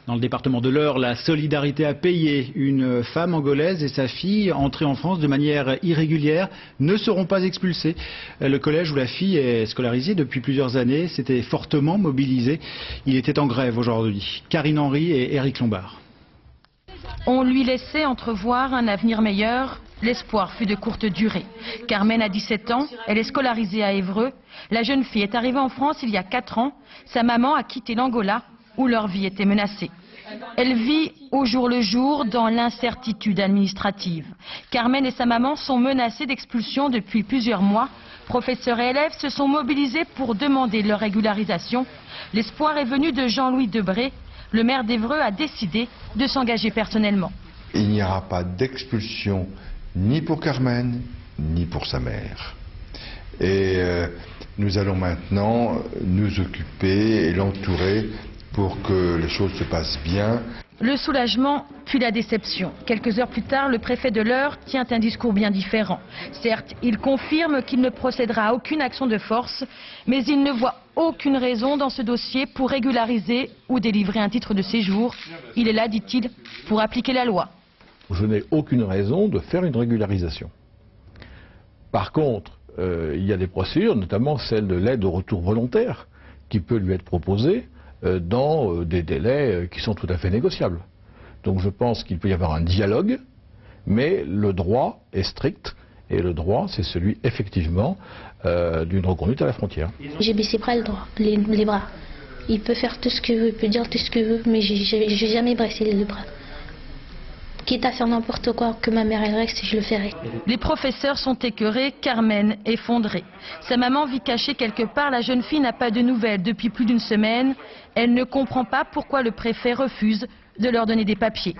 Dans le département de l'Eure, la solidarité a payé. Une femme angolaise et sa fille, entrées en France de manière irrégulière, ne seront pas expulsées. Le collège où la fille est scolarisée depuis plusieurs années s'était fortement mobilisé. Il était en grève aujourd'hui. Karine Henry et Éric Lombard. On lui laissait entrevoir un avenir meilleur. L'espoir fut de courte durée. Carmen a 17 ans, elle est scolarisée à Évreux. La jeune fille est arrivée en France il y a 4 ans. Sa maman a quitté l'Angola où leur vie était menacée. Elle vit au jour le jour dans l'incertitude administrative. Carmen et sa maman sont menacées d'expulsion depuis plusieurs mois. Professeurs et élèves se sont mobilisés pour demander leur régularisation. L'espoir est venu de Jean-Louis Debré. Le maire d'Évreux a décidé de s'engager personnellement. Il n'y aura pas d'expulsion ni pour Carmen, ni pour sa mère. Et nous allons maintenant nous occuper et l'entourer pour que les choses se passent bien. Le soulagement, puis la déception. Quelques heures plus tard, le préfet de l'Eure tient un discours bien différent. Certes, il confirme qu'il ne procédera à aucune action de force, mais il ne voit aucune raison dans ce dossier pour régulariser ou délivrer un titre de séjour. Il est là, dit-il, pour appliquer la loi. Je n'ai aucune raison de faire une régularisation. Par contre, il y a des procédures, notamment celle de l'aide au retour volontaire, qui peut lui être proposée dans des délais qui sont tout à fait négociables. Donc je pense qu'il peut y avoir un dialogue, mais le droit est strict, et le droit c'est celui effectivement d'une reconduite à la frontière. J'ai baissé les bras. Il peut faire tout ce qu'il veut, il peut dire tout ce qu'il veut, mais j'ai jamais baissé les bras. Quitte à faire n'importe quoi que ma mère elle reste, je le ferai. Les professeurs sont écœurés, Carmen effondrée. Sa maman vit cachée quelque part, la jeune fille n'a pas de nouvelles depuis plus d'une semaine. Elle ne comprend pas pourquoi le préfet refuse de leur donner des papiers.